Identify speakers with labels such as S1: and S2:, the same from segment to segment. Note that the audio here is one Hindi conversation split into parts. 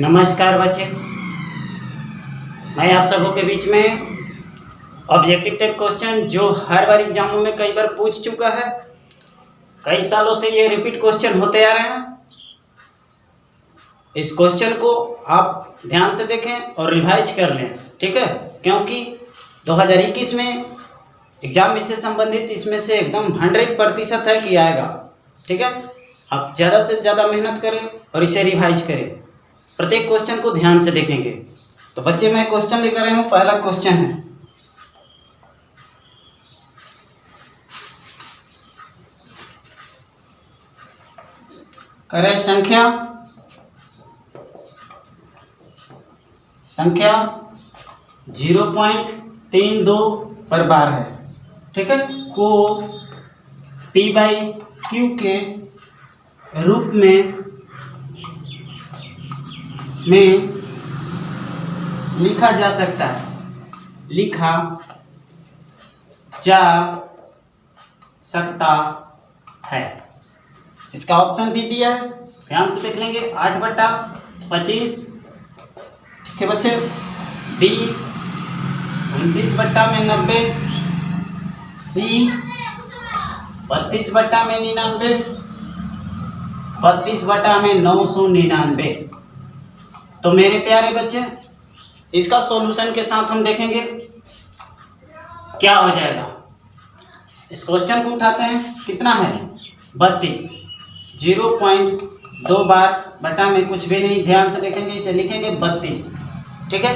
S1: नमस्कार बच्चे, मैं आप सबों के बीच में ऑब्जेक्टिव टाइप क्वेश्चन जो हर बार एग्जामों में कई बार पूछ चुका है, कई सालों से ये रिपीट क्वेश्चन होते आ रहे हैं। इस क्वेश्चन को आप ध्यान से देखें और रिवाइज कर लें, ठीक है? क्योंकि 2021 में एग्जाम इससे संबंधित इसमें से एकदम 100% है कि आएगा, ठीक है? आप ज़्यादा से ज़्यादा मेहनत करें और इसे रिवाइज करें, प्रत्येक क्वेश्चन को ध्यान से देखेंगे। तो बच्चे मैं क्वेश्चन लेकर आया हूँ। पहला क्वेश्चन है, करें संख्या 0.32 पर बार है, ठीक है? को P/Q के रूप में लिखा जा सकता है। इसका ऑप्शन भी दिया है, ध्यान से देख लेंगे। 8/25, ठीक है बच्चे। बी 29/90, सी 32/99, 32/999। तो मेरे प्यारे बच्चे, इसका सॉल्यूशन के साथ हम देखेंगे क्या हो जाएगा। इस क्वेश्चन को उठाते हैं, कितना है 32, 0.2 बार बटा में कुछ भी नहीं, ध्यान से देखेंगे, इसे लिखेंगे 32, ठीक है?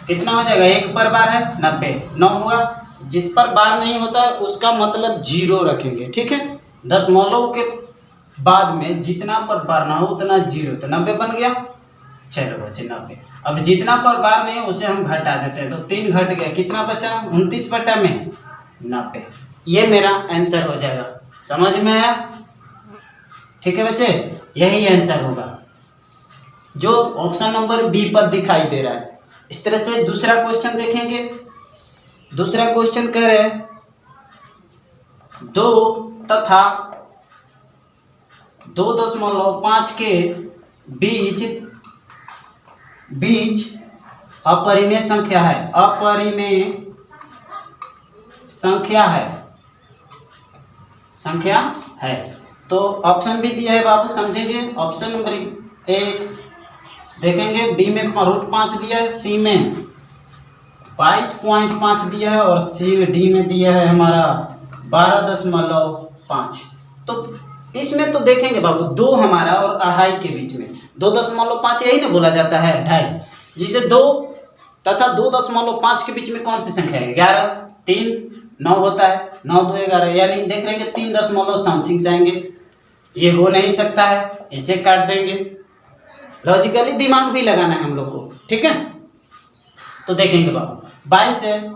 S1: कितना हो जाएगा, 1 पर बार है 90, 9 हुआ। जिस पर बार नहीं होता है उसका मतलब 0 रखेंगे, ठीक है? दशमलव के बाद में जितना पर बार ना हो उतना 0, तो 90 बन गया। चलो बच्चे 90। अब जितना पर बार नहीं है उसे हम घटा देते हैं, तो 3 घट गया, कितना बचा 29/90। ये मेरा आंसर हो जाएगा, समझ में आया? ठीक है बच्चे, यही आंसर होगा जो ऑप्शन नंबर बी पर दिखाई दे रहा है। इस तरह से दूसरा क्वेश्चन देखेंगे। दूसरा क्वेश्चन कह रहे हैं 2 तथा 2.5 के बीच अपरिमेय संख्या है। तो ऑप्शन भी दिया है बाबू, समझेंगे। ऑप्शन नंबर 1 देखेंगे, बी में √5 दिया है, सी में 22.5 दिया है और डी में दिया है हमारा 12.5। तो इसमें तो देखेंगे बाबू 2 हमारा और 2.5 के बीच में 2.5 यही ना बोला जाता है, 2.5, जिसे 2 तथा 2.5 के बीच में कौन सी संख्या है, 11, 3, 9 होता है, 9 2 11, यानी देख रहे हैं 3 दशमलव समथिंग से आएंगे। ये हो नहीं सकता है, इसे काट देंगे। लॉजिकली दिमाग भी लगाना है हम लोग को, ठीक है? तो देखेंगे बाबू 22 है,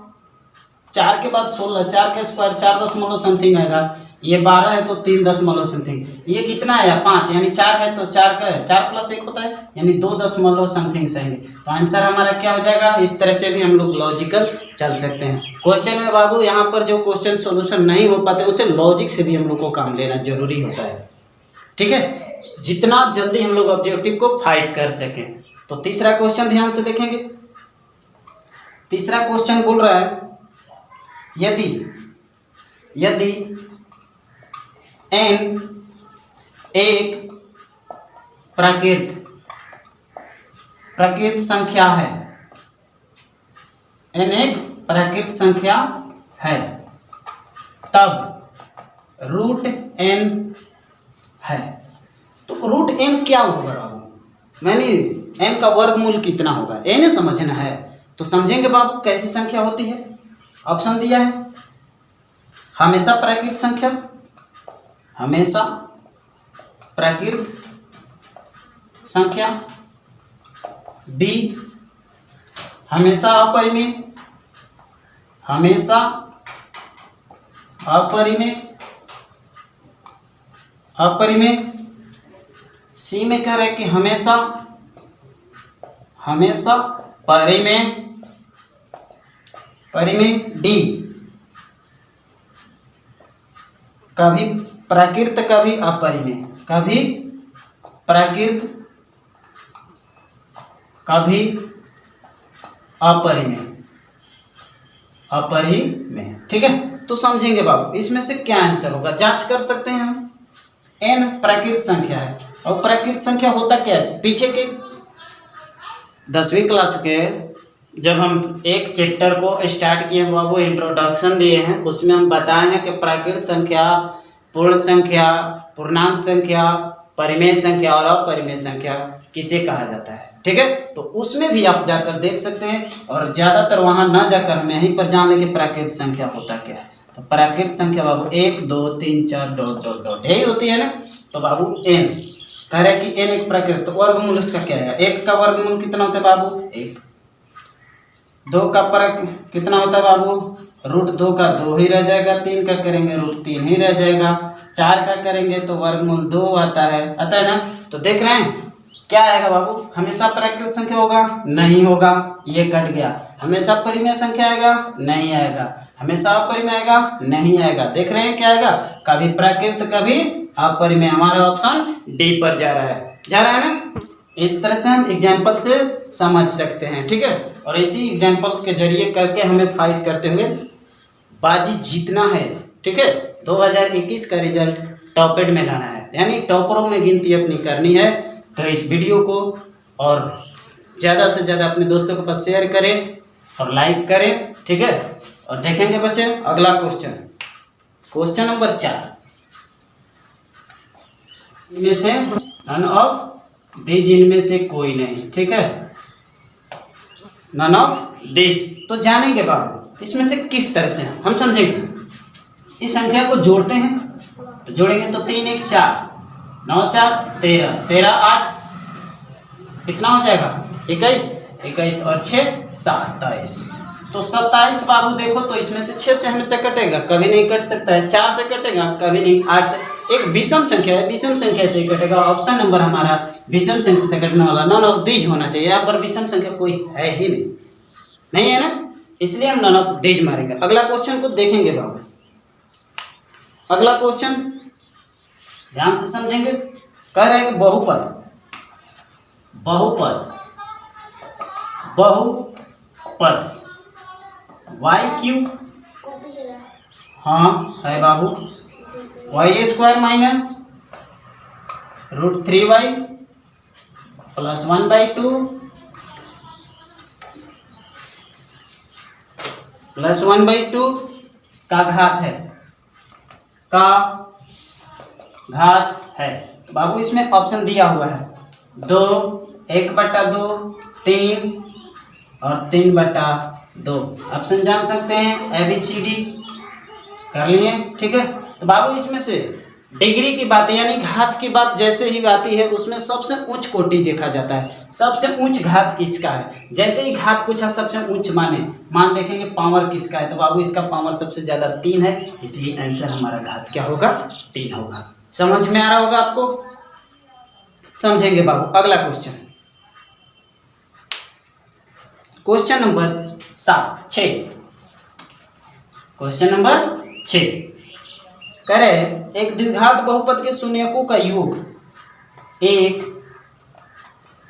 S1: 4 के बाद 16, 4 के स्क्वायर 4 दशमलव समथिंग आएगा। ये 12 है तो 3 दशमलव समथिंग। ये कितना आया 5, यानी 4 है तो 4 का 4 + 1 होता है, यानी 2 दशमलव समथिंग से आएंगे। तो आंसर हमारा क्या हो जाएगा? इस तरह से भी हम लोग लॉजिकल चल सकते हैं। क्वेश्चन में बाबू यहाँ पर जो क्वेश्चन सोल्यूशन नहीं हो पाते उसे लॉजिक से भी हम लोग को काम लेना जरूरी होता है, ठीक है? जितना जल्दी हम लोग ऑब्जेक्टिव को फाइट कर सकें। तो तीसरा क्वेश्चन ध्यान से देखेंगे। तीसरा क्वेश्चन बोल रहा है, यदि n एक प्राकृत संख्या है, n एक प्राकृत संख्या है, तब √n है। तो √n क्या होगा बाबू? मैंने n का वर्गमूल कितना होगा, n समझना है। तो समझेंगे बाबू कैसी संख्या होती है। ऑप्शन दिया है, हमेशा प्राकृत संख्या, हमेशा प्राकृत संख्या, बी हमेशा अपरिमेय, अपरिमेय, सी में कह रहे हैं कि हमेशा परिमेय, डी कभी प्राकृत कभी अपरिमेय, कभी प्राकृत कभी अपरिमेय, अपरिमेय। ठीक है, तो समझेंगे बाबू इसमें से क्या आंसर होगा, जांच कर सकते हैं हम। n प्राकृत संख्या है, और प्राकृत संख्या होता क्या है, पीछे के 10वीं क्लास के जब हम एक चैप्टर को स्टार्ट किए बाबू, इंट्रोडक्शन दिए हैं, उसमें हम बताए हैं कि प्राकृत संख्या, पूर्ण संख्या, पूर्णांक संख्या, परिमेय संख्या और अपरिमेय संख्या किसे कहा जाता है। ठीक है, तो उसमें भी आप जाकर देख सकते हैं, और ज़्यादातर वहाँ ना जाकर हम यहीं पर जान लेंगे प्राकृत संख्या होता क्या है। तो प्राकृत संख्या बाबू 1 2 3 4 डॉट डॉट डॉट यही होती है ना। तो बाबू n कह रहे हैं कि n एक प्राकृत, तो वर्गमूल इसका क्या है, 1 का वर्गमूल कितना होता है बाबू 1, 2 का परक कितना होता है बाबू √2 का 2 ही रह जाएगा, 3 का करेंगे √3 ही रह जाएगा, 4 का करेंगे तो वर्गमूल 2 आता है ना। तो देख रहे हैं क्या आएगा बाबू, हमेशा प्राकृत संख्या होगा, नहीं होगा, ये कट गया। हमेशा परिमेय संख्या आएगा, नहीं आएगा। हमेशा अपरिमेय आएगा, नहीं आएगा। देख रहे हैं क्या आएगा, कभी प्राकृत कभी अपरिमेय। हमारा ऑप्शन डी पर जा रहा है ना। इस तरह से हम एग्जाम्पल से समझ सकते हैं। ठीक है, और इसी एग्जाम्पल के जरिए करके हमें फाइट करते हुए बाजी जीतना है। ठीक है, 2021 का रिजल्ट टॉपेड में लाना है, यानी टॉपरों में गिनती अपनी करनी है। तो इस वीडियो को और ज़्यादा से ज़्यादा अपने दोस्तों के पास शेयर करें और लाइक करें। ठीक है, और देखेंगे बच्चे अगला क्वेश्चन नंबर 4, इनमें से नन ऑफ दीज, इनमें से कोई नहीं। ठीक है, नन ऑफ दीज। तो जानेंगे बाबू इसमें से किस तरह से हम समझेंगे। इस संख्या को जोड़ते हैं, तो जोड़ेंगे तो 3 1 4 9 4 13 13 8 कितना हो जाएगा 21 21 और 6 27। तो 27 बाबू देखो, तो इसमें से 6 से हमेशा कटेगा, कभी नहीं कट सकता है। 4 से कटेगा, कभी नहीं। 8 से, एक विषम संख्या है, विषम संख्या से ही कटेगा। ऑप्शन नंबर हमारा विषम संख्या से कटने वाला नन ऑफ दीज होना चाहिए। यहाँ पर विषम संख्या कोई है ही नहीं है ना, इसलिए हम नन ऑफ दीज मारेंगे। अगला क्वेश्चन को देखेंगे बाबू। अगला क्वेश्चन ध्यान से समझेंगे। कह रहे हैं कि बहुपद y³ हाँ है बाबू, y² minus √3y plus 1/2 plus 1/2 का घात है। तो बाबू इसमें ऑप्शन दिया हुआ है 2 1/2 3 और 3/2। ऑप्शन जान सकते हैं, ABCD कर लिए। ठीक है, तो बाबू इसमें से डिग्री की बात यानी घात की बात जैसे ही आती है, उसमें सबसे उच्च कोटि देखा जाता है। सबसे उच्च घात किसका है, जैसे ही घात पूछा सबसे उच्च मान देखेंगे पावर किसका है। तो बाबू इसका पावर सबसे ज़्यादा 3 है, इसलिए आंसर हमारा घात क्या होगा 3 होगा। समझ में आ रहा होगा आपको, समझेंगे बाबू। अगला क्वेश्चन नंबर 6। क्वेश्चन नंबर 6 करे, एक द्विघात बहुपद के शून्यकों का योग एक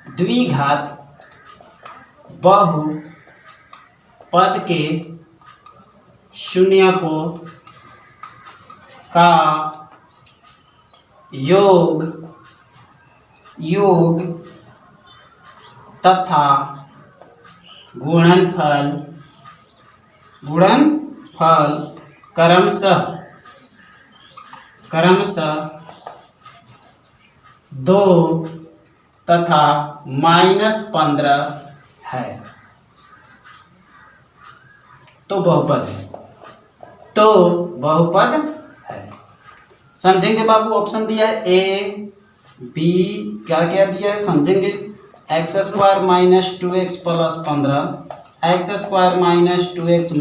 S1: द्विघात बहुपद के शून्यकों का योग तथा गुणनफल क्रमशः 2 तथा -15 है। तो बहुपद है। समझेंगे बाबू, ऑप्शन दिया है A B, क्या दिया है समझेंगे। x² - 2x + 15, x² - 2x -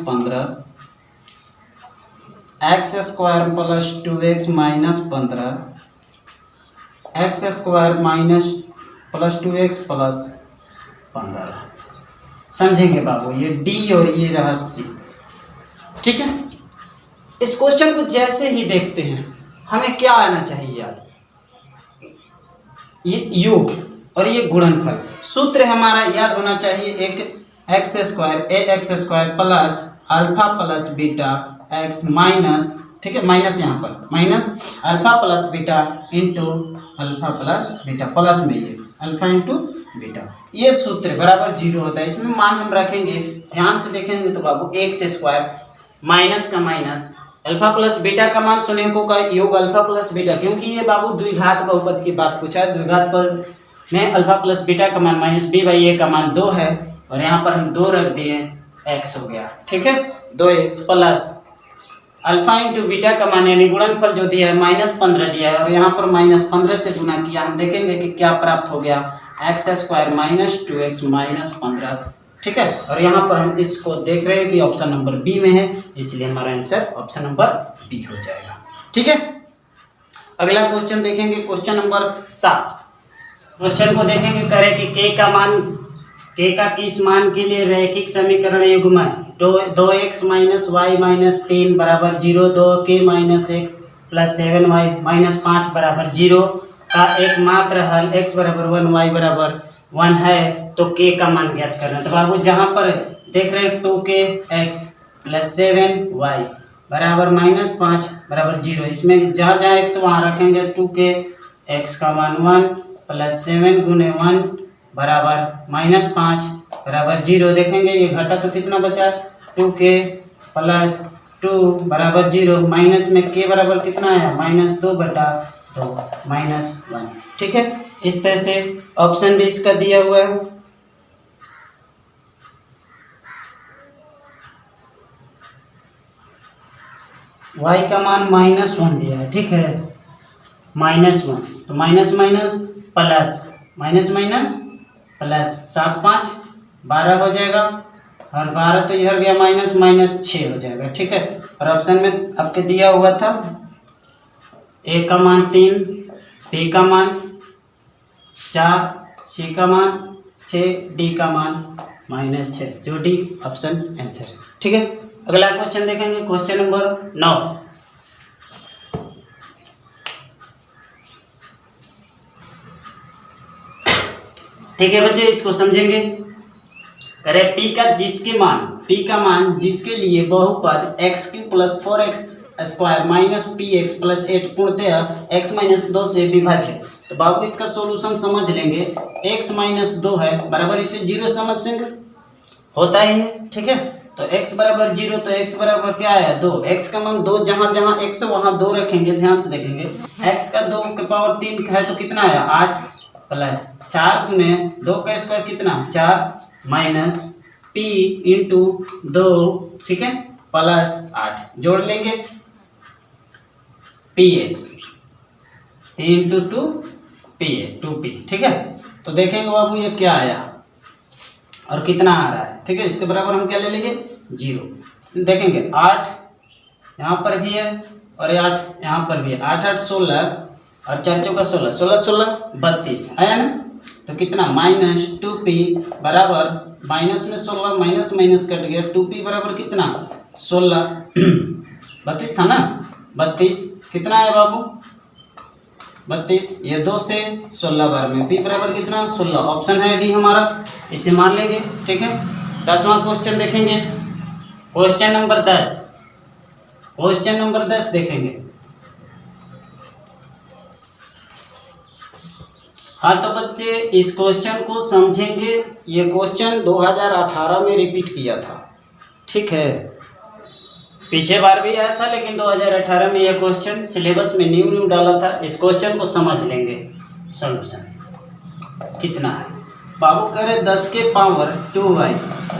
S1: 15, x² + 2x - 15, x² - + 2x + 15। समझेंगे बाबू, ये D और ये रहा C। ठीक है, इस क्वेश्चन को जैसे ही देखते हैं हमें क्या आना चाहिए यार, ये योग और ये गुणनफल। सूत्र हमारा याद होना चाहिए, एक X square A X square plus alpha plus beta X minus, ठीक है, माइनस यहाँ पर minus alpha plus beta into alpha plus beta, plus में ये अल्फा इंटू बीटा, ये सूत्र बराबर 0 होता है। इसमें मान हम रखेंगे, ध्यान से देखेंगे तो बाबू एक्स स्क्वायर माइनस का माइनस अल्फा प्लस बीटा का मान शून्यकों का योग अल्फा प्लस बीटा, क्योंकि ये बाबू द्विघात बहुपद की बात पूछा है। द्विघात पद में अल्फा प्लस बीटा का मान माइनस बी बाई ए का मान 2 है और यहाँ पर हम 2 रख दिए, एक्स हो गया, ठीक है, 2x plus alpha into beta का मान यानी गुणनफल जो दिया है -15 दिया है और यहाँ पर -15 से गुना किया। हम देखेंगे कि क्या प्राप्त हो गया, x square minus 2x minus 15, ठीक है। और यहाँ पर हम इसको देख रहे हैं कि ऑप्शन नंबर बी में है, इसलिए हमारा आंसर ऑप्शन नंबर बी हो जाएगा, ठीक है। अगला क्वेश्चन देखेंगे, क्वेश्चन नंबर 7। क्वेश्चन को देखेंगे, करें कि के का किस मान के लिए रैखिक समीकरण युग्म है। 2x माइनस वाई माइनस 3 बराबर 0, 2k minus x plus 7y minus 5 बराबर 0 का एकमात्र हल x बराबर 1 y बराबर 1 है, तो k का मान ज्ञात करना। तो बाबू जहाँ पर देख रहे हैं 2k x प्लस 7y बराबर माइनस 5 बराबर 0, इसमें जहाँ जहाँ x वहाँ रखेंगे 2k x का मान 1 प्लस 7 गुने 1 बराबर माइनस 5 बराबर 0। देखेंगे ये घटा तो कितना बचा, 2k प्लस 2 बराबर 0, माइनस में k बराबर कितना है, -2 बटा 2 माइनस 1, ठीक है। इस तरह से ऑप्शन भी इसका दिया हुआ है। y का मान -1 दिया है, ठीक है, -1, तो minus minus plus minus minus plus 7 5 12 हो जाएगा और 12 तो इधर गया माइनस, माइनस 6 हो जाएगा, ठीक है। और ऑप्शन में आपके दिया हुआ था ए का मान 3, बी का मान 4, सी का मान 6, डी का मान -6, जो डी ऑप्शन आंसर है, ठीक है। अगला क्वेश्चन देखेंगे, क्वेश्चन नंबर 9। ठीक है बच्चे, इसको समझेंगे। करें p का मान जिसके लिए बहुपद x³ plus 4x square minus px plus 8 पूर्णतः x माइनस 2 से विभाजित। तो बाबू इसका सॉल्यूशन समझ लेंगे, x माइनस 2 है बराबर इसे 0 समझेंगे, होता ही है, ठीक है। तो x बराबर 0, तो x बराबर क्या है, 2, x का मान 2, जहाँ जहाँ x वहाँ 2 रखेंगे, ध्यान से देखेंगे। x का 2 के पावर 3 है तो कितना है, 8 प्लस 4 गुने 2 का स्क्वायर कितना, 4 माइनस p इंटू 2, ठीक है, प्लस 8 जोड़ लेंगे px इंटू 2p, ठीक है। तो देखेंगे बाबू ये क्या आया और कितना आ रहा है, ठीक है। इसके बराबर हम क्या ले लेंगे, 0। देखेंगे 8 यहाँ पर भी है और 8 यहाँ पर भी है, 8 8 16 और 4 चौका 16, 16 16 32 आया ना। तो कितना -2p बराबर माइनस में 16 माइनस माइनस कट गया, 2p बराबर कितना 16 32 था ना, 32 कितना है बाबू 32, ये 2 से 16 बार में p बराबर कितना 16, ऑप्शन है डी हमारा, इसे मान लेंगे, ठीक है। 10वां क्वेश्चन देखेंगे, क्वेश्चन नंबर 10। क्वेश्चन नंबर 10 देखेंगे। हाँ तो बच्चे इस क्वेश्चन को समझेंगे, ये क्वेश्चन 2018 में रिपीट किया था, ठीक है। पीछे बार भी आया था लेकिन 2018 में यह क्वेश्चन सिलेबस में न्यू डाला था। इस क्वेश्चन को समझ लेंगे, सॉल्यूशन कितना है बाबू, करे 10 के पावर 2y,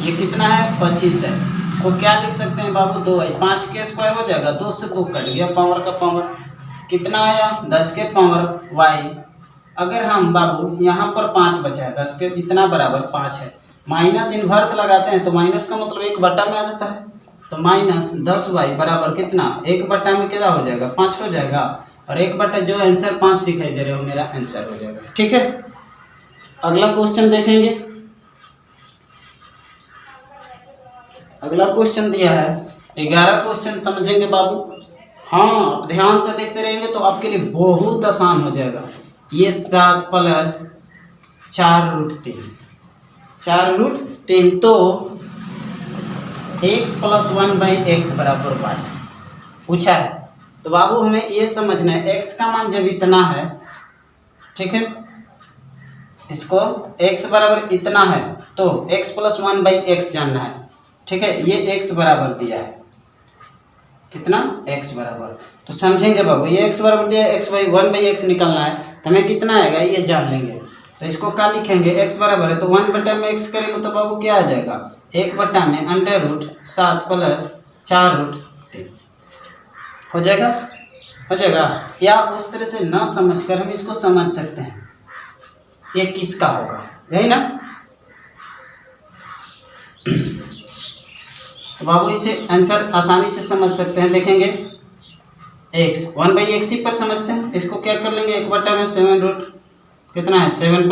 S1: ये कितना है 25 है। इसको क्या लिख सकते हैं बाबू 2y, 5 के स्क्वायर हो जाएगा, 2 से 2 कट गया, पावर का पावर कितना आया 10 के पावर y। अगर हम बाबू यहाँ पर 5 बचा है, 10 के इतना बराबर 5 है, माइनस इन्वर्स लगाते हैं तो माइनस का मतलब 1/, में आ जाता है, तो -10y बराबर कितना 1/, में क्या हो जाएगा 5 हो जाएगा, और 1/, जो आंसर 5 दिखाई दे रहे हो मेरा आंसर हो जाएगा, ठीक है। अगला क्वेश्चन देखेंगे। अगला क्वेश्चन दिया है 11 क्वेश्चन समझेंगे बाबू। हाँ ध्यान से देखते रहेंगे तो आपके लिए बहुत आसान हो जाएगा। ये 7 प्लस 4√3, 4√3। तो x + 1/x बराबर y पूछा है। तो बाबू हमें ये समझना है x का मान जब इतना है, ठीक है, इसको x बराबर इतना है तो x + 1/x जानना है, ठीक है। ये x बराबर दिया है, कितना x बराबर, तो समझेंगे बाबू ये x बराबर दिया है, x 1/x निकालना है तो हमें कितना आएगा ये जान लेंगे। तो इसको क्या लिखेंगे, x बराबर है तो 1/x करेंगे तो बाबू क्या आ जाएगा, 1/√7 + 4√3 हो जाएगा, हो जाएगा। या उस तरह से ना समझकर हम इसको समझ सकते हैं ये किसका होगा, यही ना। तो बाबू इसे आंसर आसानी से समझ सकते हैं, देखेंगे x 1/x ही पर समझते हैं। इसको क्या कर लेंगे, 1/7 कितना है 7 +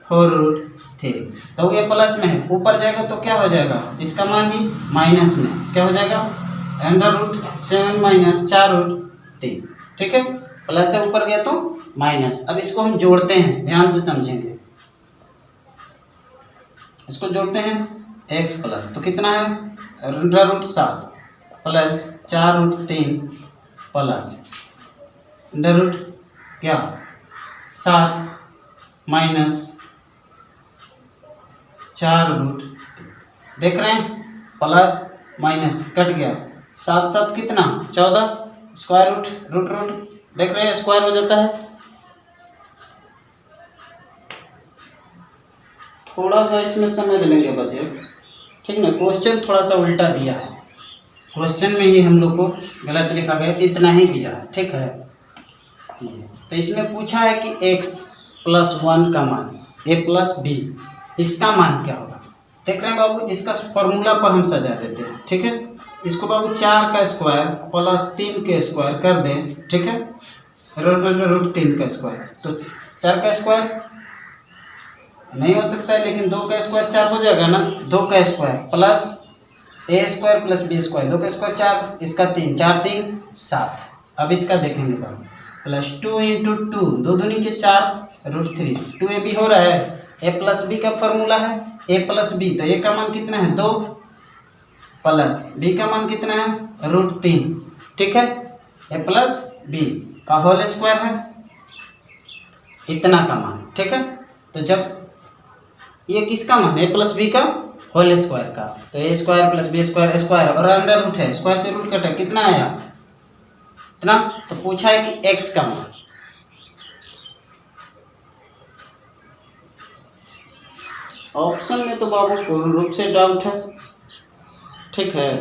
S1: 4√3। तो ये प्लस में है, ऊपर जाएगा तो क्या हो जाएगा, इसका मान ही माइनस में क्या हो जाएगा, √7 - 4√3, ठीक है। प्लस से ऊपर गया तो माइनस। अब इसको हम जोड़ते हैं, ध्यान से समझेंगे। इसको जोड़ते हैं x प्लस तो कितना है √7 + 4√3 प्लस क्या 7 माइनस 4√3। देख रहे हैं प्लस माइनस कट गया, 7 7 कितना 14, स्क्वायर रूट देख रहे हैं स्क्वायर हो जाता है। थोड़ा सा इसमें समझ लेंगे बच्चे, ठीक ना। क्वेश्चन थोड़ा सा उल्टा दिया है, क्वेश्चन में ही हम लोग को गलत लिखा गया, इतना ही दिया है, ठीक है। तो इसमें पूछा है कि x + 1 का मान a + b, इसका मान क्या होगा। देख रहे हैं बाबू, इसका फॉर्मूला पर हम सजा देते हैं, ठीक है। इसको बाबू 4 का स्क्वायर + 3 के स्क्वायर कर दें, ठीक है, √3 का स्क्वायर। तो 4 का स्क्वायर नहीं हो सकता है, लेकिन 2 का स्क्वायर 4 हो जाएगा ना, 2 का स्क्वायर प्लस a² + b², 2 का स्क्वायर 4, इसका 3, 4 3 7। अब इसका देखेंगे बाबू, +2 × 2, 2 दूनी के 4 √3, 2ab हो रहा है। a + b का फॉर्मूला है a + b, तो a का मान कितना है 2 प्लस b का मान कितना है √3, ठीक है। a + b का होल स्क्वायर है इतना का मान, ठीक है। तो जब ये किसका मान a + b का होल स्क्वायर का, तो a² + b² स्क्वायर और अंडर रूट है, स्क्वायर से रूट कटा, कितना आया इतना। तो पूछा है कि x का मान, ऑप्शन में तो बाबू पूर्ण रूप से डाउट है, ठीक है।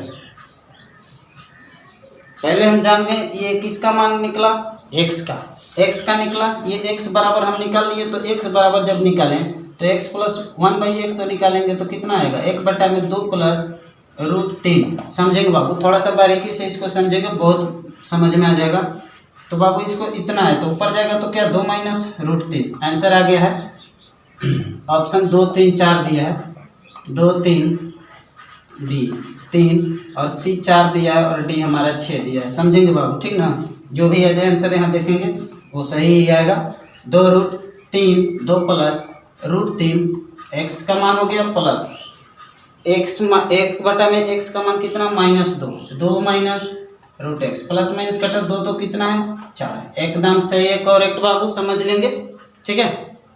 S1: पहले हम जान गए ये किसका मान निकला, x का निकला। ये x बराबर हम निकाल लिए, तो x बराबर जब निकालें तो x + 1/x निकालेंगे तो कितना आएगा 1/2 + √3। समझेंगे बाबू, थोड़ा सा बारीकी से इसको समझेंगे, बहुत समझ में आ जाएगा। तो बाबू इसको इतना है तो ऊपर जाएगा तो क्या 2 - √3, आंसर आ गया है। ऑप्शन 2 3 4 दिया है, 2 3 b 3 और c 4 दिया है और d हमारा 6 दिया है। समझेंगे बाबू, ठीक ना। जो भी आ जाए आंसर यहाँ देखेंगे वो सही ही आएगा। 2√3 2 + √3, x का मान हो गया प्लस x 1/x का मान कितना -2, 2 - √x प्लस माइनस कटा 2 2 कितना है 4, एकदम सही है, करेक्ट बाबू, समझ लेंगे, ठीक है।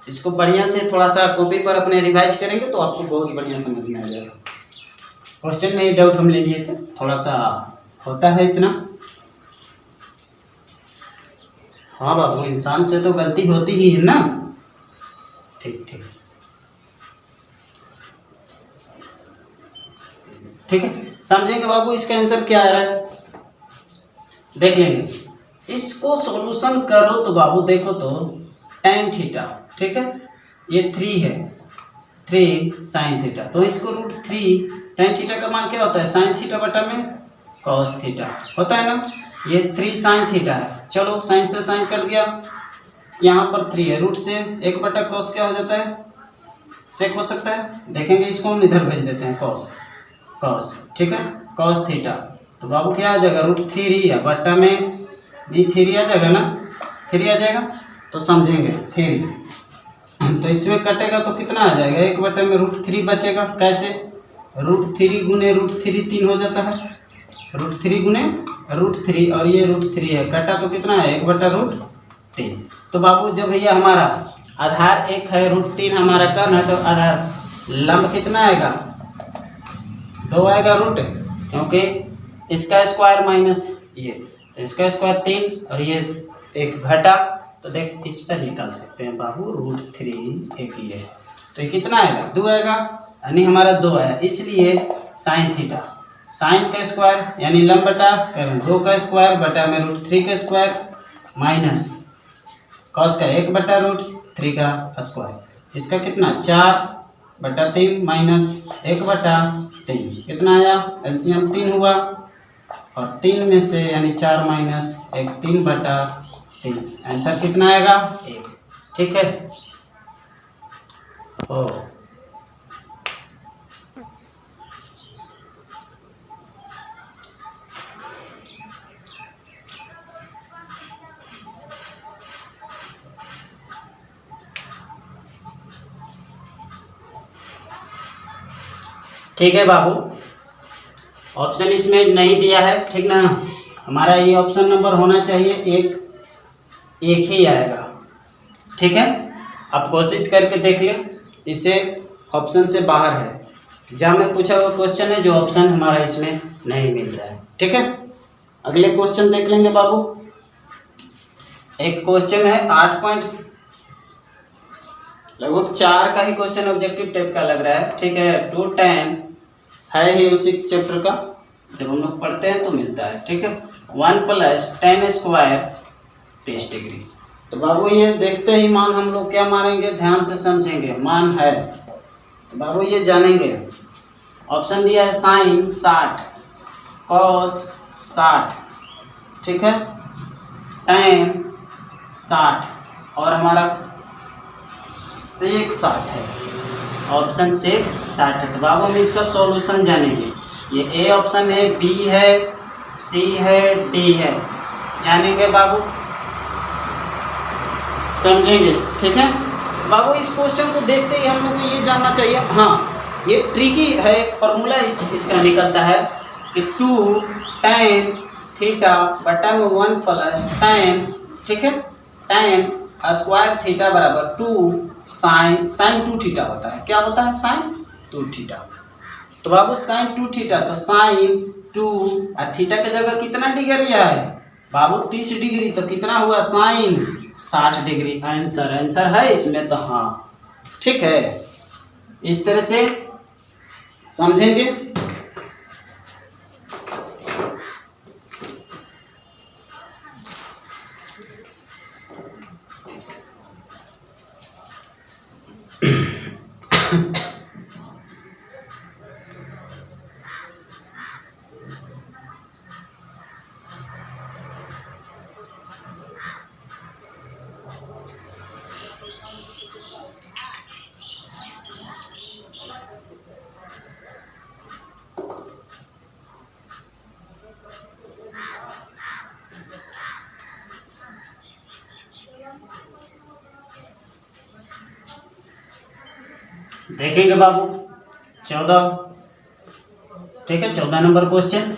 S1: इसको बढ़िया से थोड़ा सा कॉपी पर अपने रिवाइज करेंगे तो आपको बहुत बढ़िया समझ में आ जाएगा। क्वेश्चन में ये डाउट हम ले लिए थे, थोड़ा सा होता है इतना। हाँ बाबू, इंसान से तो गलती होती ही है ना, ठीक ठीक ठीक है। समझेंगे बाबू, इसका आंसर क्या आ रहा है देख लेंगे। इसको सॉल्यूशन करो तो बाबू देखो तो tan थीटा, ठीक है, ये 3 है, 3 sin थीटा, तो इसको √3 tan थीटा का मान क्या होता है sin थीटा बटा में cos थीटा होता है ना। ये 3 sin थीटा है, चलो sin से sin कट गया, यहाँ पर 3 है, रूट से 1/cos क्या हो जाता है सेक हो सकता है, देखेंगे इसको हम इधर भेज देते हैं cos, ठीक है, cos थीटा। तो बाबू क्या आ जाएगा √3 है बट्टा में भी 3 आ जाएगा ना, 3 आ जाएगा, तो समझेंगे 3 तो इसमें कटेगा तो कितना आ जाएगा, 1/√3 बचेगा। कैसे, √3 गुने √3 3 हो जाता है, √3 गुने √3 और ये √3 है, कटा तो कितना है 1/√3। तो बाबू जब भैया हमारा आधार 1 है, √3 हमारा कर्ण है, तो आधार लंब कितना आएगा 2 आएगा रूट, क्योंकि इसका स्क्वायर माइनस ये, तो इसका स्क्वायर 3 और ये 1 घटा, तो देख इस पर निकाल सकते हैं बाबू √3 एक ये, तो ये कितना आएगा 2 आएगा, यानी हमारा 2 आया। इसलिए साइन थीटा, साइन का स्क्वायर यानी लंब बटा 2 का स्क्वायर बटा में √3 का स्क्वायर माइनस कॉस का 1/√3 का स्क्वायर, इसका कितना 4/3 माइनस 1/3 कितना आया, एलसीएम 3 हुआ, और 3 में से यानी 4 माइनस 1 3/3, आंसर कितना आएगा 1। ठीक है, ओ ठीक है बाबू, ऑप्शन इसमें नहीं दिया है, ठीक ना, हमारा ये ऑप्शन नंबर होना चाहिए एक ही आएगा। ठीक है, आप कोशिश करके देख लें, इसे ऑप्शन से बाहर है, एग्जाम में पूछा हुआ क्वेश्चन है जो ऑप्शन हमारा इसमें नहीं मिल रहा है। ठीक है, अगले क्वेश्चन देख लेंगे बाबू। एक क्वेश्चन है 8 लगभग 4 का ही क्वेश्चन ऑब्जेक्टिव टाइप का लग रहा है। ठीक है, 2 tan है ही उसी चैप्टर का, जब हम लोग पढ़ते हैं तो मिलता है। ठीक है, 1 + tan² 30 डिग्री। तो बाबू ये देखते ही मान हम लोग क्या मारेंगे, ध्यान से समझेंगे, मान है तो बाबू ये जानेंगे। ऑप्शन दिया है साइन 60, कॉस 60, ठीक है, tan 60 और हमारा सेक 60 है, ऑप्शन सेक 60 है। तो बाबू हम इसका सॉल्यूशन जानेंगे। ये ए ऑप्शन है, बी है, सी है, डी है, जानेंगे बाबू, समझेंगे। ठीक है बाबू, इस क्वेश्चन को देखते ही हम लोग को ये जानना चाहिए, हाँ ये ट्रिकी है, फॉर्मूला इसका निकलता है कि 2 tan थीटा बटा में 1 + tan, ठीक है, tan स्क्वायर थीटा बराबर 2 sin 2 थीटा होता है। क्या होता है, sin 2 थीटा। तो बाबू sin 2 थीटा, तो sin 2 और थीटा की जगह कितना डिग्री है बाबू 30 डिग्री, तो कितना हुआ sin 60 डिग्री। आंसर है इसमें, तो हाँ ठीक है, इस तरह से समझेंगे। देखेंगे बाबू 14, ठीक है, 14 नंबर क्वेश्चन।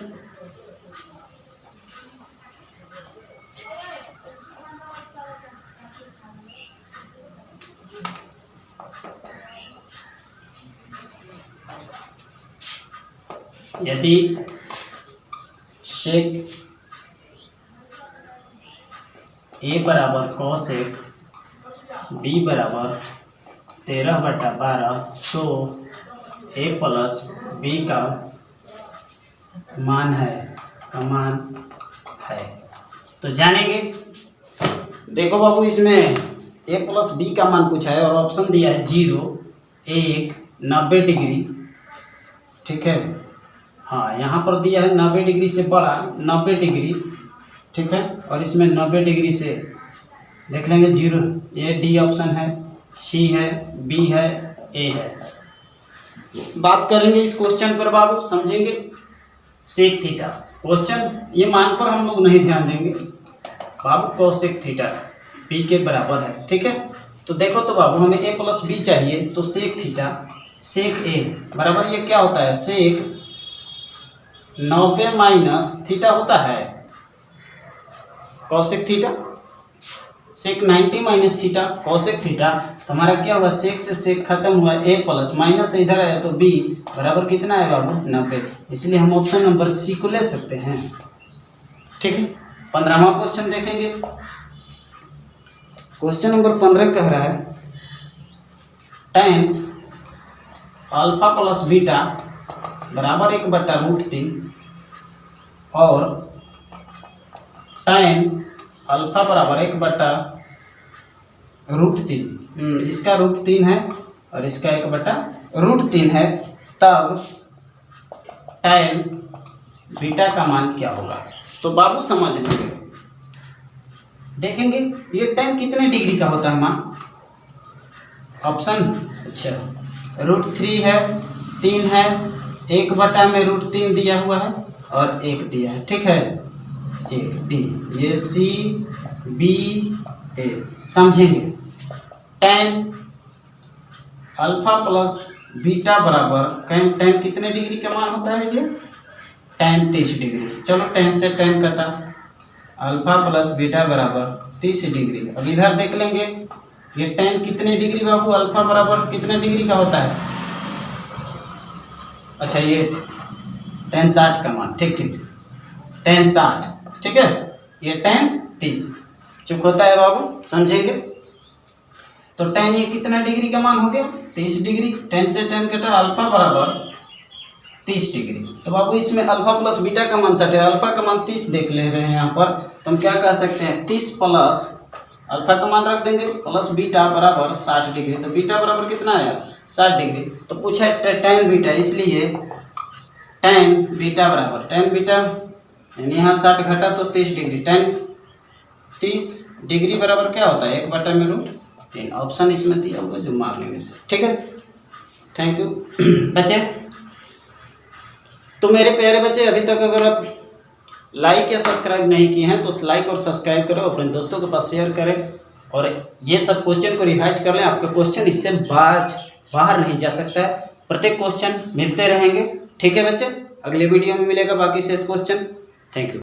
S1: यदि शेक ए बराबर कॉसेक बी बराबर 13/12, तो a + b का मान है, तो जानेंगे। देखो बाबू, इसमें a + b का मान पूछा है और ऑप्शन दिया है 0, 1, 90 डिग्री, ठीक है, हाँ यहाँ पर दिया है 90 डिग्री से बड़ा 90 डिग्री, ठीक है, और इसमें 90 डिग्री से देख लेंगे 0, ये डी ऑप्शन है, सी है, बी है, ए है। बात करेंगे इस क्वेश्चन पर बाबू, समझेंगे। सेक थीटा क्वेश्चन, ये मान पर हम लोग नहीं ध्यान देंगे बाबू, कोसेक थीटा बी के बराबर है, ठीक है। तो देखो तो बाबू हमें a प्लस बी चाहिए, तो सेक थीटा सेक ए बराबर ये क्या होता है, सेक 90 माइनस थीटा होता है कॉसेक थीटा, सेक 90 माइनस थीटा कॉसेक थीटा। तो हमारा क्या हुआ, सेक से सेक खत्म हुआ, a प्लस माइनस इधर आया तो b बराबर कितना है बाबू 90। इसलिए हम ऑप्शन नंबर सी को ले सकते हैं। ठीक है, 15वां क्वेश्चन देखेंगे। क्वेश्चन नंबर 15 कह रहा है tan अल्फा प्लस बीटा बराबर 1/√3 और tan अल्फा बराबर 1/√3, इसका √3 है और इसका 1/√3 है, तब tan बीटा का मान क्या होगा। तो बाबू समझ लीजिए, देखेंगे ये tan कितने डिग्री का होता है मान, ऑप्शन अच्छा √3 है, 3 है, 1 में √3 दिया हुआ है और 1 दिया है। ठीक है, 1 डी, ये सी बी ए समझेंगे। tan अल्फा प्लस बीटा बराबर tan कितने डिग्री का मान होता है, ये tan 30 डिग्री। चलो tan से tan कटा, अल्फा प्लस बीटा बराबर 30 डिग्री। अब इधर देख लेंगे ये tan कितने डिग्री बाबू, अल्फा बराबर कितने डिग्री का होता है, अच्छा ये tan 60 का मान, ठीक ठीक tan 60, ठीक है, ये tan 30 चुप होता है बाबू, समझेंगे। तो tan ये कितना डिग्री का मान हो गया 30 डिग्री, tan से tan कटा, अल्फा बराबर 30 डिग्री। तो बाबू इसमें अल्फा प्लस बीटा का मान 60 है, अल्फा का मान 30 देख ले रहे हैं यहाँ पर, तो हम क्या कह सकते हैं 30 प्लस अल्फा का मान रख देंगे प्लस बीटा बराबर 60 डिग्री। तो बीटा बराबर कितना आया 60 डिग्री। तो पूछा है tan बीटा, इसलिए tan बीटा बराबर tan बीटा यानी यहाँ 60 घटा तो 30 डिग्री, tan 30 डिग्री बराबर क्या होता है 1/√3। ऑप्शन इसमें दिया हुआ जो मार लेंगे से। ठीक है, थैंक यू बच्चे। तो मेरे प्यारे बच्चे, अभी तक अगर आप लाइक या सब्सक्राइब नहीं किए हैं तो लाइक और सब्सक्राइब करो, अपने दोस्तों के पास शेयर करें और ये सब क्वेश्चन को रिवाइज कर लें। आपका क्वेश्चन इससे बाहर नहीं जा सकता है, प्रत्येक क्वेश्चन मिलते रहेंगे। ठीक है बच्चे, अगले वीडियो में मिलेगा बाकी शेष क्वेश्चन। Thank you.